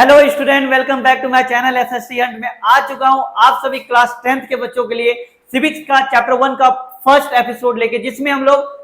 Hello student, welcome back to my channel SST hunt. मैं आ चुका हूं आप सभी क्लास 10th के बच्चों के लिए सिविक्स का चैप्टर 1 का फर्स्ट एपिसोड लेके, जिसमें हम लोग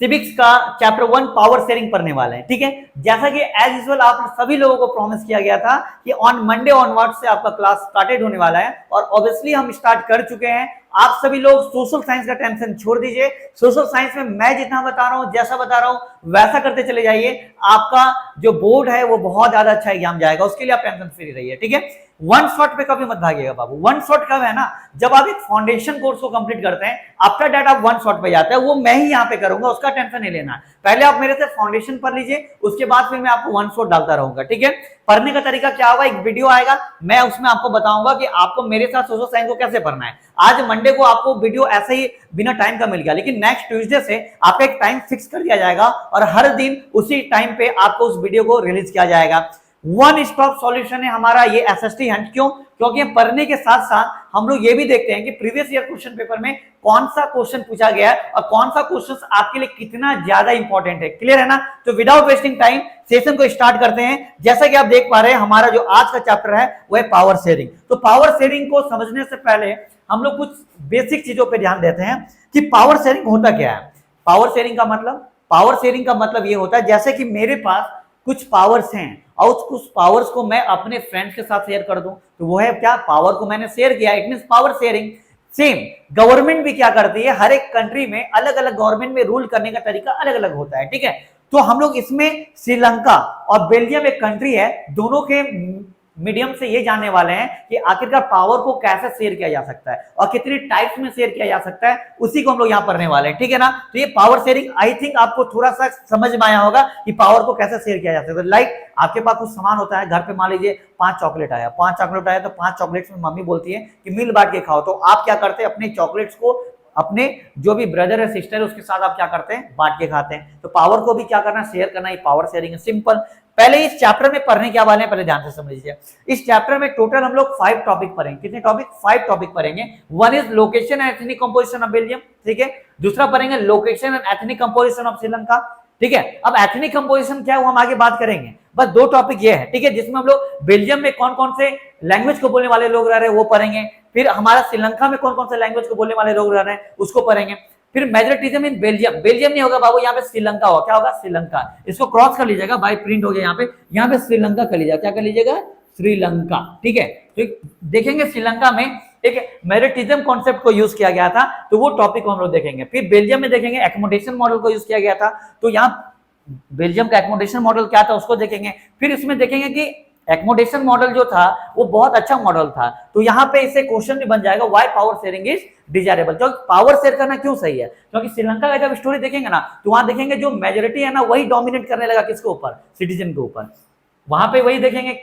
सिविक्स का चैप्टर 1 पावर शेयरिंग पढ़ने वाले हैं। ठीक है, जैसा कि एज यूजुअल आप सभी लोगों को प्रॉमिस किया गया था कि ऑन मंडे ऑनवर्ड से आपका क्लास स्टार्टेड होने वाला है, और ऑब्वियसली हम स्टार्ट कर चुके हैं। आप सभी लोग सोशल साइंस का टेंशन छोड़ दीजिए। सोशल साइंस में मैं जितना बता रहा हूं, जैसा बता रहा हूं वैसा करते चले जाइए। आपका जो बोर्ड है वो बहुत ज्यादा अच्छा एग्जाम जाएगा, उसके लिए आप टेंशन फ्री रहिए। ठीक है, वन शॉट पे कभी मत भागिएगा बाबू। वन शॉट कब है ना, जब आप एक फाउंडेशन कोर्स को कंप्लीट करते हैं, आफ्टर दैट आप वन शॉट पे जाते हैं। वो मैं ही यहाँ पे करूंगा, उसका टेंशन नहीं लेना। पहले आप मेरे से फाउंडेशन पढ़ लीजिए, उसके बाद फिर मैं आपको वन शॉट डालता रहूंगा। ठीक है, पढ़ने का तरीका क्या होगा, एक वीडियो आएगा, मैं उसमें आपको बताऊंगा कि आपको मेरे साथ सोशल साइंस को कैसे पढ़ना है। आज मंडे को आपको वीडियो ऐसे ही बिना टाइम का मिल गया, लेकिन नेक्स्ट ट्यूसडे से आपका एक टाइम फिक्स कर दिया जाएगा और हर दिन उसी टाइम पे आपको उस वीडियो को रिलीज किया जाएगा। वन स्टॉप सॉल्यूशन है हमारा ये एसएसटी हंट। क्यों? क्योंकि पढ़ने के साथ साथ हम लोग ये भी देखते हैं कि प्रीवियस ईयर क्वेश्चन पेपर में कौन सा क्वेश्चन पूछा गया है और कौन सा क्वेश्चन आपके लिए कितना ज्यादा इंपॉर्टेंट है। क्लियर है ना? तो विदाउट वेस्टिंग टाइम सेशन को स्टार्ट करते हैं। जैसा कि आप देख पा रहे हैं, हमारा जो आज का चैप्टर है वो है पावर शेयरिंग। तो पावर शेयरिंग को समझने से पहले हम लोग कुछ बेसिक चीजों पर ध्यान देते हैं कि पावर शेयरिंग होता क्या है। पावर शेयरिंग का मतलब ये होता है जैसे कि मेरे पास कुछ पावर्स हैं और कुछ पावर्स को मैं अपने फ्रेंड्स के साथ शेयर कर दूं, तो वो है क्या, पावर को मैंने शेयर किया, it means power sharing. Same government भी क्या करती है, हर एक कंट्री में अलग अलग गवर्नमेंट में रूल करने का तरीका अलग अलग होता है। ठीक है, तो हम लोग इसमें श्रीलंका और बेल्जियम एक कंट्री है, दोनों के मीडियम से ये जानने वाले हैं कि आखिरकार पावर को कैसे शेयर किया जा सकता है और कितनी टाइप्स में शेयर किया जा सकता है, उसी को हम लोग यहाँ पढ़ने वाले हैं। ठीक है ना? तो ये पावर शेयरिंग आई थिंक आपको थोड़ा सा समझ में आया होगा कि पावर को कैसे शेयर किया जा सकता है। लाइक आपके पास कुछ सामान होता है घर पे, मान लीजिए 5 चॉकलेट आया तो 5 चॉकलेट्स में मम्मी बोलती है कि मिल बांट के खाओ, तो आप क्या करते हैं, अपने चॉकलेट्स को अपने जो भी ब्रदर है सिस्टर है उसके साथ आप क्या करते हैं, बांट के खाते हैं। तो पावर को भी क्या करना, शेयर करना, ये पावर शेयरिंग है। सिंपल। पहले इस चैप्टर में पढ़ने क्या वाले हैं, पहले ध्यान से समझ लीजिए। इस चैप्टर में टोटल हम लोग 5 टॉपिक पढ़ेंगे। कितने टॉपिक? 5 टॉपिक पढ़ेंगे। One is location and ethnic composition of Belgium. ठीक है, दूसरा पढ़ेंगे location and ethnic composition of Sri Lanka. ठीक है, अब एथनिक कंपोजिशन क्या है वो हम आगे बात करेंगे। बस 2 टॉपिक ये है। ठीक है, जिसमें हम लोग बेल्जियम में कौन कौन से लैंग्वेज को बोलने वाले लोग रह रहे हैं वो पढ़ेंगे, फिर हमारा श्रीलंका में कौन कौन से लैंग्वेज को बोलने वाले लोग रह रहे हैं उसको पढ़ेंगे, फिर मेजोरिटिज्म इन बेल्जियम। बेल्जियम नहीं होगा बाबू, यहाँ पे श्रीलंका होगा। क्या होगा? श्रीलंका। इसको क्रॉस कर लीजिएगा, बाय प्रिंट हो गया यहाँ पे श्रीलंका कर लीजिएगा। क्या कर लीजिएगा? श्रीलंका। ठीक है, तो देखेंगे श्रीलंका में एक मेरिटिज्म कॉन्सेप्ट को यूज किया गया था, तो वो टॉपिक को हम लोग देखेंगे। फिर बेल्जियम में देखेंगे एकोमोडेशन मॉडल को यूज किया गया था, तो यहाँ बेल्जियम का एकोमोडेशन मॉडल क्या था उसको देखेंगे। फिर इसमें देखेंगे कि एकोमोडेशन मॉडल जो था वो बहुत अच्छा मॉडल था, तो यहाँ पे इससे क्वेश्चन भी बन जाएगा, why power sharing is desirable. तो पावर शेयर करना क्यों सही है, क्योंकि श्रीलंका का जब स्टोरी देखेंगे ना, तो वहां देखेंगे जो मेजोरिटी है ना वही डोमिनेट करने लगा किसके ऊपर, सिटीजन के ऊपर। वहां पे वही देखेंगे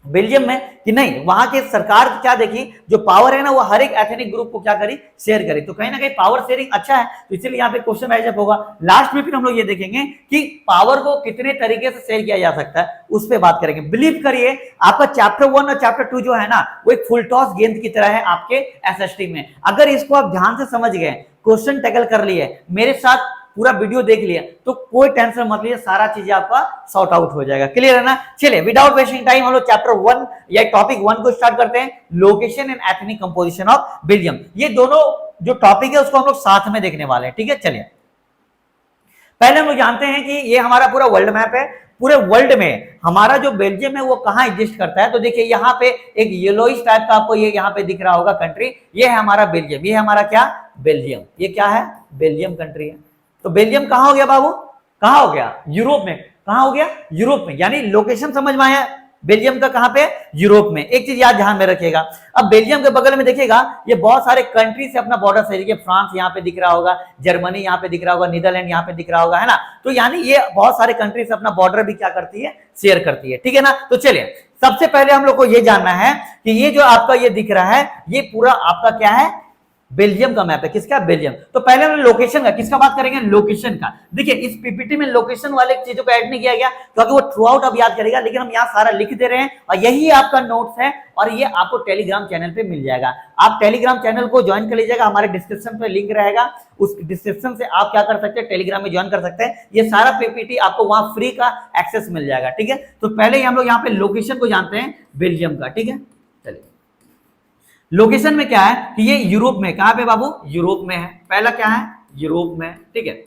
बेल्जियम में कि नहीं, वहां की सरकार क्या देखी, जो पावर है ना वो हर एक एथनिक ग्रुप को क्या करी, शेयर करी। तो कहीं ना कहीं पावर शेयरिंग अच्छा है, तो इसलिए यहाँ पे क्वेश्चन राइज होगा। लास्ट में फिर हम लोग ये देखेंगे कि पावर को कितने तरीके से शेयर किया जा सकता है, उस पर बात करेंगे। बिलीव करिए आपका चैप्टर 1 और चैप्टर 2 जो है ना वो एक फुल टॉस गेंद की तरह है आपके एसएसटी में। अगर इसको आप ध्यान से समझ गए, क्वेश्चन टैकल कर लिए, मेरे साथ पूरा वीडियो देख लिया, तो कोई टेंशन मत लीजिए, सारा चीजें आपका सॉर्ट आउट हो जाएगा। क्लियर है ना? चलिए विदाउट वेस्टिंग टाइम हम लोग चैप्टर 1 या टॉपिक 1 को स्टार्ट करते हैं, location and ethnic composition of Belgium. ये दोनों जो टॉपिक है उसको हम लोग साथ में देखने वाले हैं। ठीक है, चलिए पहले हम लोग जानते हैं कि ये हमारा पूरा वर्ल्ड मैप है। पूरे वर्ल्ड में हमारा जो बेल्जियम है वो कहां एग्जिस्ट करता है, तो देखिए यहाँ पे एक येलोइश टाइप का आपको ये यहाँ पे दिख रहा होगा कंट्री, ये है हमारा बेल्जियम। ये है हमारा क्या, बेल्जियम। ये क्या है, बेल्जियम कंट्री है। तो बेल्जियम कहां हो गया बाबू, कहां हो गया, यूरोप में। कहां हो गया, यूरोप में। यानी लोकेशन समझ में आया, बेल्जियम का कहां पे, यूरोप में। एक चीज याद ध्यान में रखिएगा, अब बेल्जियम के बगल में देखिएगा ये बहुत सारे कंट्री से अपना बॉर्डर से, देखिए फ्रांस यहाँ पे दिख रहा होगा, जर्मनी यहाँ पे दिख रहा होगा, नीदरलैंड यहाँ पे दिख रहा होगा, है ना। तो यानी ये बहुत सारे कंट्री से अपना बॉर्डर भी क्या करती है, शेयर करती है। ठीक है ना? तो चलिए सबसे पहले हम लोग को ये जानना है कि ये जो आपका ये दिख रहा है ये पूरा आपका क्या है, बेल्जियम का मैप है, किसका? बेल्जियम। तो पहले हम लोकेशन का, किसका बात करेंगे? लोकेशन का। देखिए इस पीपीटी में लोकेशन वाले चीजों को ऐड नहीं किया गया क्योंकि वो थ्रू आउट अब याद करेगा, लेकिन हम यहाँ सारा लिख दे रहे हैं और यही आपका नोट्स है और ये आपको टेलीग्राम चैनल पे मिल जाएगा। आप टेलीग्राम चैनल को ज्वाइन कर लीजिएगा, हमारे डिस्क्रिप्शन पे लिंक रहेगा, उस डिस्क्रिप्शन से आप क्या कर सकते हैं, टेलीग्राम में ज्वाइन कर सकते हैं। ये सारा पीपीटी आपको वहां फ्री का एक्सेस मिल जाएगा, ठीक है। तो पहले हम लोग यहाँ पे लोकेशन को जानते हैं बेल्जियम का, ठीक है। चलिए लोकेशन में क्या है कि ये यूरोप में, कहां पे बाबू? यूरोप में है। पहला क्या है? यूरोप में, ठीक है।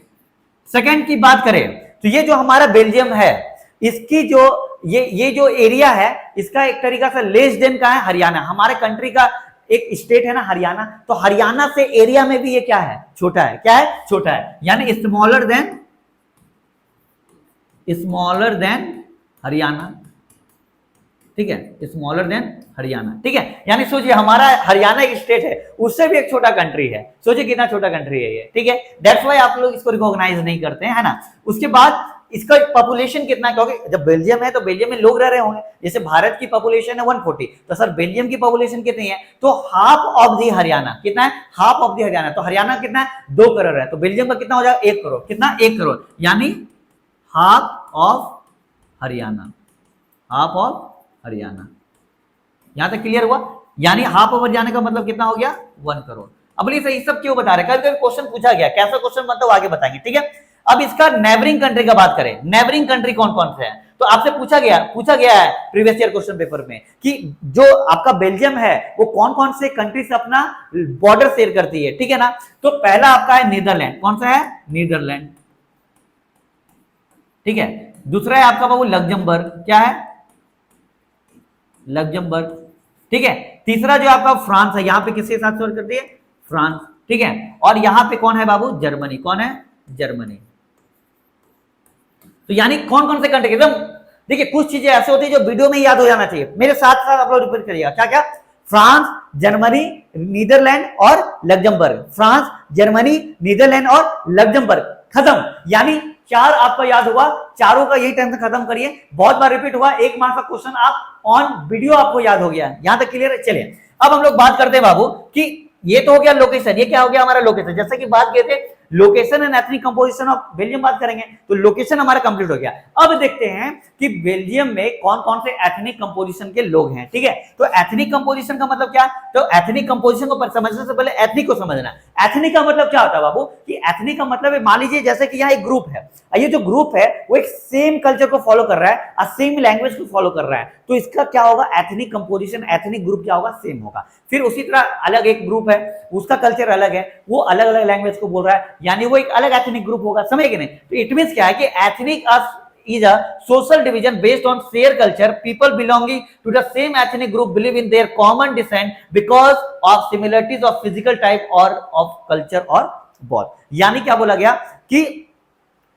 सेकंड की बात करें तो ये जो हमारा बेल्जियम है, इसकी जो ये जो एरिया है, इसका एक तरीका से लेस देन का है हरियाणा। हमारे कंट्री का एक स्टेट है ना हरियाणा, तो हरियाणा से एरिया में भी ये क्या है? छोटा है। क्या है? छोटा है, यानी स्मॉलर देन हरियाणा, ठीक है, स्मॉलर देन हरियाणा, ठीक है। यानी सोचिए हमारा हरियाणा एक स्टेट है, उससे भी एक छोटा कंट्री है। सोचिए कितना छोटा कंट्री है ये, ठीक है। दैट्स व्हाई आप लोग इसको रिकॉग्नाइज नहीं करते हैं, है ना। उसके बाद इसका पॉपुलेशन कितना, क्योंकि जब बेल्जियम है तो बेल्जियम में लोग रह रहे होंगे। जैसे भारत की पॉपुलेशन है 140, तो सर बेल्जियम की पॉपुलेशन कितनी है? तो हाफ ऑफ दी हरियाणा। कितना है? Half of the Haryana. तो हरियाणा कितना है? 2 करोड़ है, तो बेल्जियम का कितना हो जाएगा? 1 करोड़। कितना? 1 करोड़, यानी half of Haryana, half of Haryana. यहां तक क्लियर हुआ? यानी हाफ ऑफ हरियाणा का मतलब कितना हो गया? 1 करोड़। अब ये सही सब क्यों बता रहे हैं? कभी क्वेश्चन पूछा गया, कैसा क्वेश्चन मतलब आगे बताएंगे, ठीक है। अब इसका नेबरिंग कंट्री का बात करें, नेबरिंग कंट्री कौन कौन से हैं? तो आपसे पूछा गया है प्रीवियस ईयर क्वेश्चन पेपर में कि जो आपका बेल्जियम है वो कौन कौन से कंट्री से अपना बॉर्डर शेयर करती है, ठीक है ना। तो पहला आपका है नीदरलैंड। कौन सा है? नीदरलैंड, ठीक है। दूसरा है आपका बाबू लग्जमबर्ग। क्या है? लग्जमबर्ग, ठीक है। तीसरा जो आपका फ्रांस है, यहां पे किसके साथ शेयर करती है? फ्रांस, ठीक है। और यहां पे कौन है बाबू? जर्मनी। कौन है? जर्मनी। तो यानी कौन कौन से कंट्री, एकदम देखिए कुछ चीजें ऐसे होती है जो वीडियो में याद हो जाना चाहिए, मेरे साथ साथ आप लोग रिपीट करिएगा। क्या क्या? फ्रांस, जर्मनी, नीदरलैंड और लग्जमबर्ग। फ्रांस, जर्मनी, नीदरलैंड और लग्जमबर्ग, खत्म। यानी 4 आपका याद हुआ, चारों का यही टेंशन खत्म करिए। बहुत बार रिपीट हुआ, 1 मार्क्स का क्वेश्चन आप ऑन वीडियो आपको याद हो गया। यहां तक क्लियर है? चलिए अब हम लोग बात करते हैं बाबू कि ये तो हो गया लोकेशन। ये क्या हो गया हमारा? लोकेशन। जैसे कि बात किए थे location and ethnic composition of Belgium बात करेंगे, तो लोकेशन हमारा कंप्लीट हो गया। अब देखते हैं कि बेल्जियम में कौन कौन से एथनिक कंपोजिशन के लोग हैं, ठीक है। तो एथनिक कंपोजिशन का मतलब क्या? तो एथनिक कंपोजिशन को समझने से पहले एथनिक को समझना। एथनिक का मतलब क्या होता है बाबू? कि एथनिक का मतलब है, मान लीजिए जैसे कि यहाँ एक ग्रुप है, ये जो ग्रुप है वो एक सेम कल्चर को फॉलो कर रहा है और सेम लैंग्वेज को फॉलो कर रहा है, तो इसका क्या होगा? एथनिक कंपोजिशन, एथनिक ग्रुप क्या होगा? सेम होगा। फिर उसी तरह अलग एक ग्रुप है, उसका कल्चर अलग है, वो अलग अलग लैंग्वेज को बोल रहा है, यानी वो एक अलग एथनिक ग्रुप होगा। समझे कि नहीं? तो इट मींस क्या है कि ethnic is a social division based on shared culture. People belonging to the same ethnic group believe in their common descent because of similarities of physical type or of culture or both. यानी क्या बोला गया कि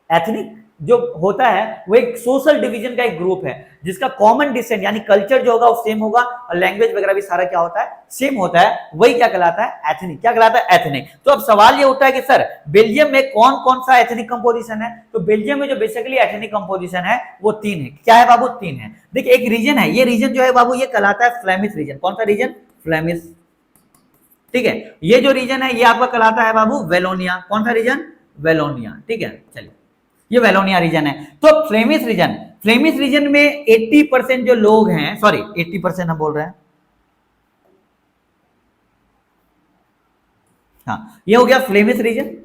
ethnic जो होता है वो एक सोशल डिवीजन का एक ग्रुप है जिसका कॉमन डिसेंट यानी कल्चर जो होगा वो सेम होगा और लैंग्वेज वगैरह भी सारा क्या होता है? सेम होता है। वही क्या कहलाता है? एथनिक। क्या कहलाता है? एथनिक। तो अब सवाल ये उठता है कि सर बेल्जियम में कौन कौन सा एथनिक कंपोजिशन है? तो बेल्जियम में जो बेसिकली एथनिक कंपोजिशन है वो 3 है। क्या है बाबू? 3 है। देखिए एक रीजन है, ये रीजन जो है बाबू ये कहलाता है फ्लेमिश रीजन। कौन सा रीजन? फ्लेमिश, ठीक है। ये जो रीजन है ये आपका कहलाता है बाबू वेलोनिया। कौन सा रीजन? वेलोनिया, ठीक है। चलिए ये वेलोनिया रीजन है। तो फ्लेमिश रीजन में 80% जो लोग हैं, सॉरी 80% हम बोल रहे हैं, हाँ ये हो गया फ्लेमिश रीजन।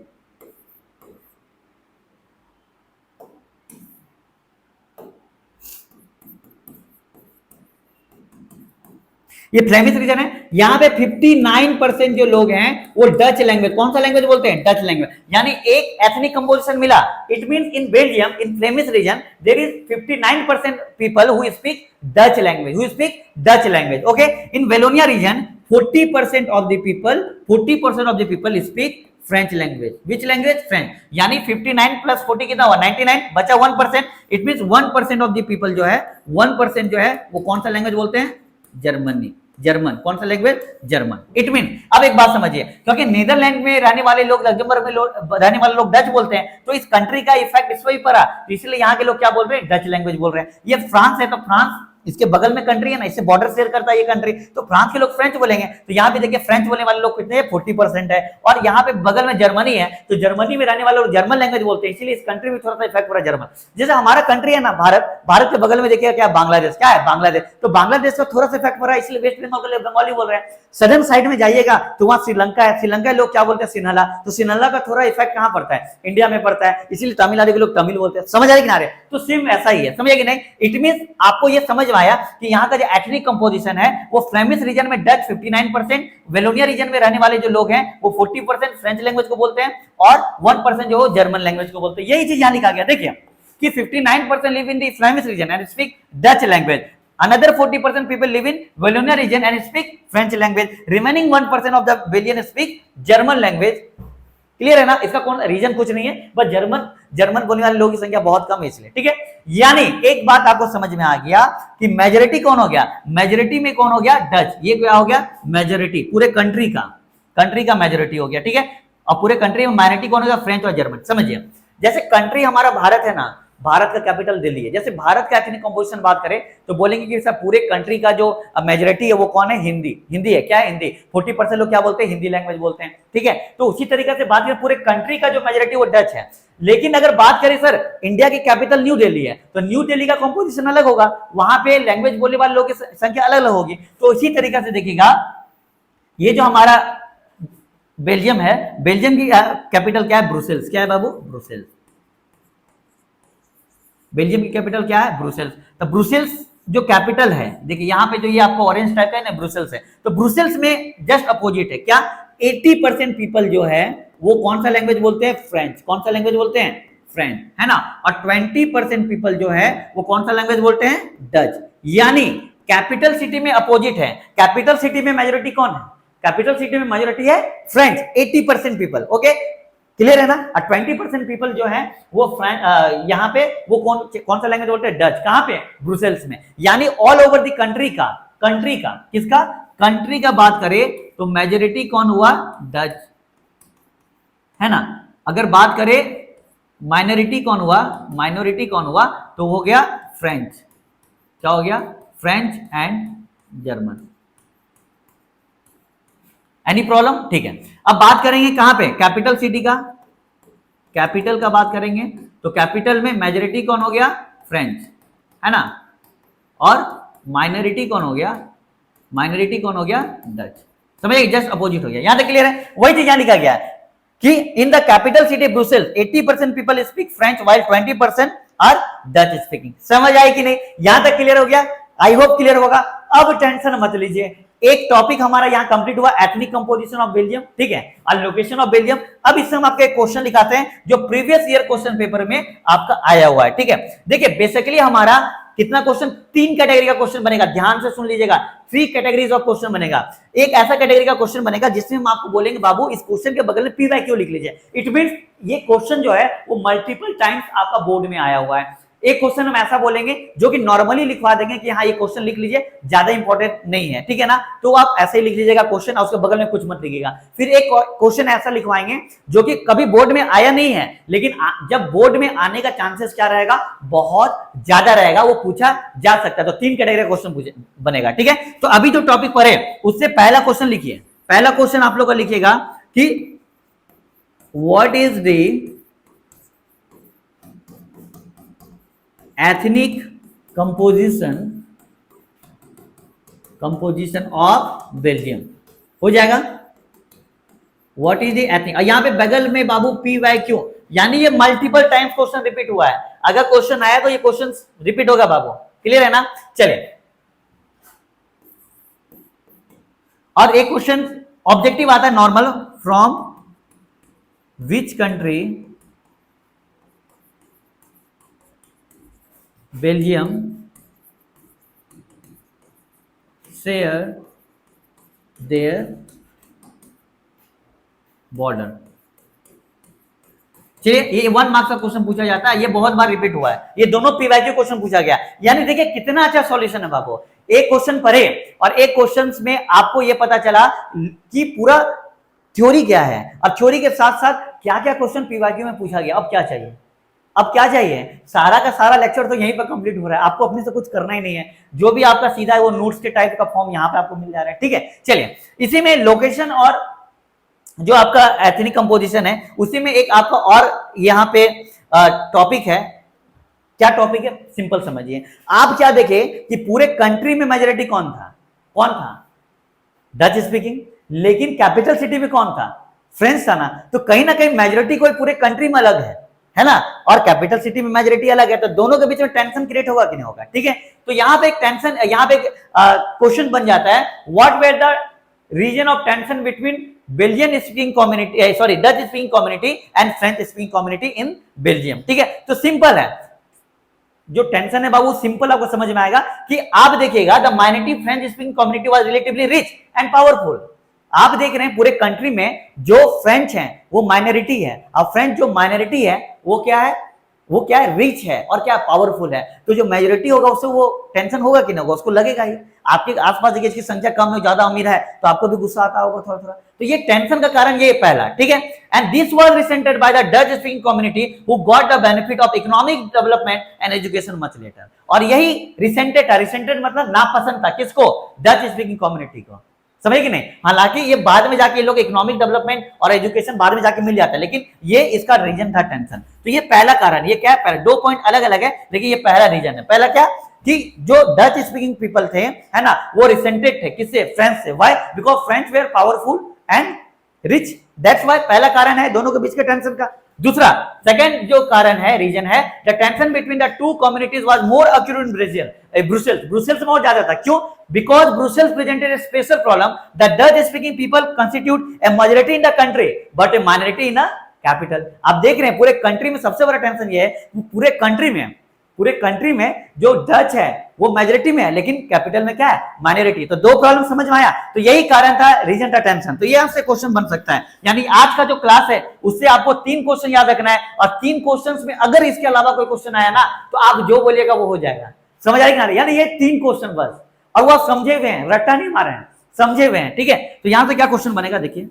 ये फ्लेमिश रीजन है। यहां पे 59% जो लोग हैं वो डच लैंग्वेज, कौन सा लैंग्वेज बोलते हैं? Dutch language. यानी एक एथनिक कंपोजिशन मिला। It means in Belgium in Flemish region there is 59% people who speak Dutch language, okay. In Wallonia region 40% of the people speak French language. Which language? French. यानी 59 प्लस 40 कितना हुआ? 99, बचा 1%। It means 1% of the people जो है 1% जो है वो कौन सा लैंग्वेज बोलते हैं? जर्मन। कौन सा लैंग्वेज? जर्मन। इट मीन अब एक बात समझिए, क्योंकि नीदरलैंड में रहने वाले लोग, लग्जमबर्ग में रहने वाले लोग डच बोलते हैं, तो इस कंट्री का इफेक्ट इस पर ही पड़ा, तो इसलिए यहाँ के लोग क्या बोल रहे हैं? डच लैंग्वेज बोल रहे हैं। ये फ्रांस है तो फ्रांस इसके बगल में कंट्री है ना, इससे बॉर्डर शेयर करता है ये कंट्री, तो फ्रांस के लोग फ्रेंच बोलेंगे। तो यहाँ पे देखिए फ्रेंच बोलने वाले लोग कितने हैं, 40% है। और यहाँ पे बगल में जर्मनी है, तो जर्मनी में रहने वाले लोग जर्मन लैंग्वेज बोलते हैं, इसलिए इस कंट्री में थोड़ा सा इफेक्ट पड़ा जर्मन। जैसे हमारा कंट्री है ना भारत, भारत के बगल में देखिए क्या बांग्लादेश, क्या है बांग्लादेश, तो बांग्लादेश का थोड़ा सा इफेक्ट पड़ा है, इसलिए वेस्ट बंगाल के लोग बंगाली बोल रहे हैं। सदर्न साइड में जाइएगा तो वहां श्रीलंका है, श्रीलंका लोग क्या बोलते हैं, सिन्हला, तो सिन्हला का थोड़ा इफेक्ट कहां पड़ता है, इंडिया में पड़ता है, इसीलिए तमिलनाडु के लोग तमिल बोलते हैं। समझ आ रही किनारे, तो सेम ऐसा ही है, समझे कि नहीं। इट मींस आपको ये समझ में आया कि यहाँ का जो एथनिक कंपोजिशन है वो फ्लेमिश रीजन में डच 59%, वेलोनिया रीजन में रहने वाले जो लोग हैं वो 40% फ्रेंच लैंग्वेज को बोलते हैं और 1% जो जर्मन लैंग्वेज को बोलते हैं। यही चीज यहाँ लिखा गया, देखिए कि 59% live in the Flemish region and speak Dutch language, another 40% people live in Wallonia region and speak French language, remaining 1% of the Wallonia speak German language। Clear है ना, इसका कौन रीजन कुछ नहीं है, बस जर्मन बोलने वाले लोगों की संख्या बहुत कम है इसलिए, ठीक है। यानी एक बात आपको समझ में आ गया कि मेजोरिटी कौन हो गया, मेजोरिटी में कौन हो गया, डच, ये क्या हो गया, मेजोरिटी पूरे कंट्री का मेजोरिटी हो गया, ठीक है। और पूरे कंट्री में माइनॉरिटी कौन होगा, फ्रेंच और जर्मन। समझिए जैसे कंट्री हमारा भारत है ना, भारत का कैपिटल दिल्ली है, जैसे भारत का एथनिक कंपोजिशन बात करें तो बोलेंगे कि सब पूरे कंट्री का जो मेजोरिटी है वो कौन है, हिंदी है, क्या है, हिंदी। 40% लोग क्या बोलते हैं, हिंदी लैंग्वेज बोलते हैं, ठीक है। तो उसी तरीके से बात करें पूरे कंट्री का जो मेजोरिटी वो डच है। लेकिन अगर बात करें सर इंडिया की कैपिटल न्यू दिल्ली है, तो न्यू दिल्ली का कंपोजिशन अलग होगा, वहां पे लैंग्वेज बोलने वाले लोगों की संख्या अलग अलग होगी। तो इसी तरीके से देखिएगा ये जो हमारा बेल्जियम है, बेल्जियम की कैपिटल क्या है, ब्रुसेल्स, क्या है बाबू, ब्रुसेल्स। बेल्जियम की कैपिटल क्या है, ब्रुसेल्स। तो ब्रुसेल्स जो कैपिटल है, देखिए यहाँ पे जो ये आपको ऑरेंज टाइप का है ना, ब्रुसेल्स है। तो ब्रुसेल्स में जस्ट अपोजिट है क्या, 80% पीपल जो है वो कौन सा लैंग्वेज बोलते हैं, फ्रेंच। कौन सा लैंग्वेज बोलते हैं, फ्रेंच, है ना। और 20% पीपल जो है वो कौन सा लैंग्वेज बोलते हैं, डच। यानी कैपिटल सिटी में अपोजिट है, कैपिटल सिटी में मेजोरिटी कौन है, कैपिटल सिटी में मेजोरिटी है फ्रेंच, 80% पीपल, ओके क्लियर है ना। 20% पीपल जो है वो यहाँ पे वो कौन सा लैंग्वेज बोलते हैं, डच। कहां पे, ब्रुसेल्स में। यानी ऑल ओवर द कंट्री का किसका, कंट्री का बात करें तो मेजोरिटी कौन हुआ, डच, है ना। अगर बात करें माइनॉरिटी कौन हुआ तो हो गया फ्रेंच। क्या हो गया, French and German. Any problem, ठीक है। अब बात करेंगे कहां पे, कैपिटल सिटी का, कैपिटल का बात करेंगे तो कैपिटल में मेजोरिटी कौन हो गया, फ्रेंच, है ना। और माइनॉरिटी कौन हो गया, डच। समझिए जस्ट अपोजिट हो गया, यहां तक क्लियर है। वही चीज यहां लिखा गया है कि in the capital city Brussels 80% people speak French while 20% are Dutch speaking. समझ आई कि नहीं, यहां तक क्लियर हो गया, आई होप क्लियर होगा। अब टेंशन मत लीजिए, एक टॉपिक हमारा यहां कंप्लीट हुआ, एथनिक कंपोजिशन ऑफ बेल्जियम, ठीक है, और लोकेशन ऑफ बेल्जियम। अब इससे हम आपके क्वेश्चन दिखाते हैं जो प्रीवियस ईयर क्वेश्चन पेपर में आपका आया हुआ है, ठीक है। देखिए बेसिकली हमारा कितना क्वेश्चन, 3 कैटेगरी का क्वेश्चन बनेगा, ध्यान से सुन लीजिएगा। 3 कैटेगरीज ऑफ क्वेश्चन बनेगा। एक ऐसा कैटेगरी का क्वेश्चन बनेगा जिसमें हम आपको बोलेंगे बाबू इस क्वेश्चन के बगल में PYQ लिख लीजिए। इट मींस ये क्वेश्चन जो है वो मल्टीपल टाइम्स आपका बोर्ड में आया हुआ है। एक क्वेश्चन हम ऐसा बोलेंगे जो कि नॉर्मली लिखवा देंगे कि हाँ ये क्वेश्चन लिख लीजिए, ज्यादा इंपॉर्टेंट नहीं है, ठीक है ना। तो आप ऐसे ही लिख लीजिएगा क्वेश्चन, और उसके बगल में कुछ मत लिखिएगा। फिर एक क्वेश्चन ऐसा लिखवाएंगे जो कि कभी बोर्ड में आया नहीं है, लेकिन जब बोर्ड में आने का चांसेस क्या रहेगा, बहुत ज्यादा रहेगा, वो पूछा जा सकता है। तो 3 कैटेगरी का क्वेश्चन बनेगा, ठीक है। तो अभी जो टॉपिक पढ़े उससे पहला क्वेश्चन लिखिए। पहला क्वेश्चन आप लोग का लिखिएगा कि what is the ethnic composition of Belgium, हो जाएगा। व्हाट इज द एथनिक, यहां पे बगल में बाबू PYQ, यानी ये मल्टीपल टाइम्स क्वेश्चन रिपीट हुआ है। अगर क्वेश्चन आया तो ये क्वेश्चन रिपीट होगा बाबू, क्लियर है ना। चले, और एक क्वेश्चन ऑब्जेक्टिव आता है normal, from which country Belgium share their border. चलिए ये 1 मार्क्स का क्वेश्चन पूछा जाता है, ये बहुत बार रिपीट हुआ है, ये दोनों PYQ क्वेश्चन पूछा गया। यानी देखिए कितना अच्छा सॉल्यूशन है बाबू, एक क्वेश्चन पढ़े और एक क्वेश्चन में आपको ये पता चला कि पूरा थ्योरी क्या है और थ्योरी के साथ साथ क्या क्या क्वेश्चन PYQ में पूछा गया। अब क्या चाहिए, अब क्या चाहिए, सारा का सारा लेक्चर तो यहीं पर कंप्लीट हो रहा है, आपको अपने से कुछ करना ही नहीं है, जो भी आपका सीधा है वो नोट्स के टाइप का फॉर्म यहाँ पे आपको मिल जा रहा है। ठीक है, चलिए इसी में लोकेशन और जो आपका एथनिक कंपोजिशन है उसी में एक आपका और यहाँ पे टॉपिक है। क्या टॉपिक है, सिंपल समझिए, आप क्या देखे कि पूरे कंट्री में मेजोरिटी कौन था, डच स्पीकिंग, लेकिन कैपिटल सिटी में कौन था, फ्रेंच था ना, तो कहीं ना कहीं मेजोरिटी कोई पूरे कंट्री में अलग है ना, और कैपिटल सिटी में मेजोरिटी अलग है, तो दोनों के बीच में टेंशन क्रिएट होगा कि नहीं होगा। ठीक है, तो यहाँ पे एक टेंशन, यहाँ पे एक क्वेश्चन बन जाता है, what were the reason of tension between Belgian speaking community, sorry Dutch speaking community and French speaking community in Belgium. ठीक है, तो सिंपल है, जो टेंशन है बाबू सिंपल आपको समझ में आएगा कि आप देखिएगा the minority French speaking community was relatively rich and powerful. आप देख रहे हैं पूरे कंट्री में जो फ्रेंच हैं वो माइनॉरिटी है, और फ्रेंच जो माइनॉरिटी है वो क्या है, रिच है और क्या पावरफुल है। तो जो मेजोरिटी होगा उससे वो टेंशन होगा कि नहीं होगा, उसको लगेगा ही। आपके आसपास देखिए इसकी संख्या कम है, ज्यादा अमीर है, तो आपको भी गुस्सा आता होगा थोड़ा थोड़ा। तो ये टेंशन का कारण ये पहला। ठीक है, and this was resented by the Dutch speaking community who got the benefit of economic development and education much later. और यही रिसेंटेड मतलब नापसंद था, किसको, डच स्पीकिंग कम्युनिटी को, समझे कि नहीं। हालांकि ये बाद में जाके ये लोग इकोनॉमिक डेवलपमेंट और एजुकेशन बाद में जाके मिल जाता है, लेकिन ये इसका रीजन था टेंशन। तो ये पहला कारण, ये क्या है, पहला, दो पॉइंट अलग अलग है लेकिन ये पहला रीजन है। पहला क्या कि जो डच स्पीकिंग पीपल थे, है ना, वो रिसेंटेड थे किससे, फ्रेंच से। Why, because French were powerful and rich, that's why पहला कारण है दोनों के बीच के टेंशन का। दूसरा, सेकंड जो कारण है, रीजन है, the tension between the two communities was more acute in Brussels में और ज्यादा था। क्यों, because Brussels presented A special problem, the Dutch speaking people constitute A majority in the country but A minority in the capital. आप देख रहे हैं पूरे कंट्री में सबसे बड़ा टेंशन ये है, पूरे कंट्री में जो डच है वो मेजोरिटी में है, लेकिन कैपिटल में क्या है, माइनॉरिटी। तो दो प्रॉब्लम समझ में आया, तो यही कारण था, रीजन था टेंशन। तो ये आपसे क्वेश्चन बन सकता है, यानी आज का जो क्लास है उससे आपको 3 क्वेश्चन याद रखना है, और 3 क्वेश्चंस में अगर इसके अलावा कोई क्वेश्चन आया ना तो आप जो बोलिएगा वो हो जाएगा। समझ आएगी ना, यानी ये 3 क्वेश्चन बस, और वो आप समझे हुए हैं, रट्टा नहीं मारे हैं, समझे हुए हैं। ठीक है, तो यहां से क्या क्वेश्चन बनेगा, देखिए,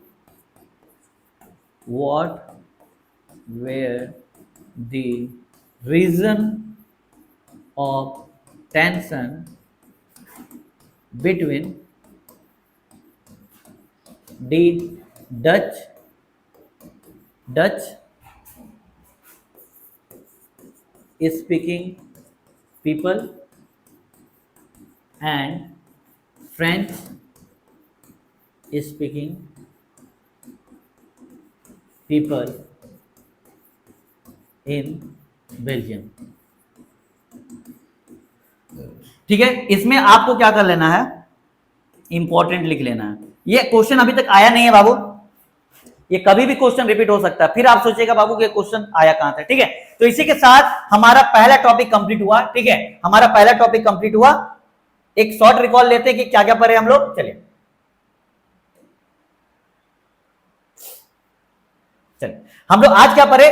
what were the reason of tension between the Dutch speaking people and French speaking people in Belgium। ठीक है, इसमें आपको क्या कर लेना है, इंपॉर्टेंट लिख लेना है। ये क्वेश्चन अभी तक आया नहीं है बाबू, ये कभी भी क्वेश्चन रिपीट हो सकता है, फिर आप सोचेगा बाबू ये क्वेश्चन आया कहां से। ठीक है, तो इसी के साथ हमारा पहला टॉपिक कंप्लीट हुआ। ठीक है, हमारा पहला टॉपिक कंप्लीट हुआ। एक शॉर्ट रिकॉल लेते हैं कि क्या क्या पढ़े हम लोग। चलिए हम लोग आज क्या पढ़े,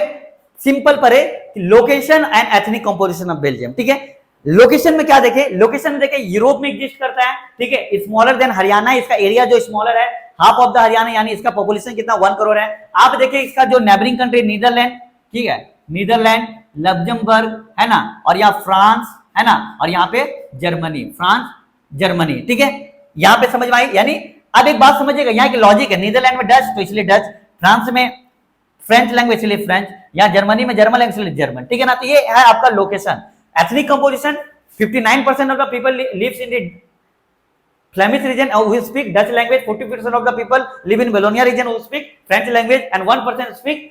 सिंपल पढ़े, location and ethnic composition of Belgium. ठीक है, लोकेशन में क्या देखे, लोकेशन में देखे यूरोप में एग्जिस्ट करता है। ठीक है, स्मॉलर देन हरियाणा, इसका एरिया जो स्मॉलर है, हाफ ऑफ द हरियाणा, यानी इसका पॉपुलेशन कितना, 1 करोड़ है। आप देखिए इसका जो नेबरिंग कंट्री नीदरलैंड, ठीक है, नीदरलैंड, लग्जमबर्ग, है ना, और यहाँ फ्रांस, है ना, और यहाँ पे जर्मनी, फ्रांस जर्मनी। ठीक है, यहाँ पे समझ में आई। यानी अब एक बात समझिएगा, यहाँ की लॉजिक है, नीदरलैंड में डच तो इसलिए डच, फ्रांस में फ्रेंच लैंग्वेज इसलिए फ्रेंच, यहाँ जर्मनी में जर्मन लैंग्वेज इसलिए जर्मन। ठीक है ना, तो ये है आपका location. Ethnic composition, 59% of the people lives in the Flemish region who speak Dutch language, 40% of the people live in Wallonia region who speak French language, and 1% speak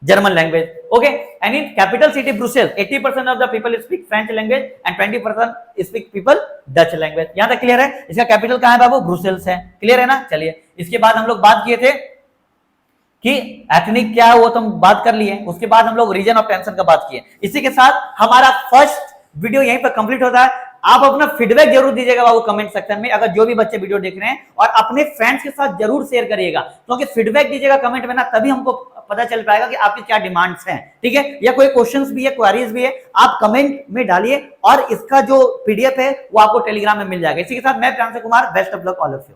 German language. Okay, and in capital city Brussels, 80% of the people speak French language and 20% speak people Dutch language. यहाँ तक clear है। इसका capital कहाँ है बाबू, Brussels है। Clear है ना। चलिए, इसके बाद हम लोग बात किए थे कि एथनिक क्या है, वो तो हम बात कर लिए। उसके बाद हम लोग रीजन ऑफ टेंशन का बात किए। इसी के साथ हमारा फर्स्ट वीडियो यहीं पर कंप्लीट होता है। आप अपना फीडबैक जरूर दीजिएगा बाबू कमेंट सेक्शन में, अगर जो भी बच्चे वीडियो देख रहे हैं, और अपने फ्रेंड्स के साथ जरूर शेयर करिएगा, क्योंकि फीडबैक दीजिएगा कमेंट में ना, तभी हमको पता चल पाएगा कि आपकी क्या डिमांड्स हैं। ठीक है, या कोई क्वेश्चंस भी है, क्वेरीज भी है, आप कमेंट में डालिए, और इसका जो पीडीएफ है वो आपको टेलीग्राम में मिल जाएगा। इसी के साथ मैं Pranshu Kumar, best of luck all of you.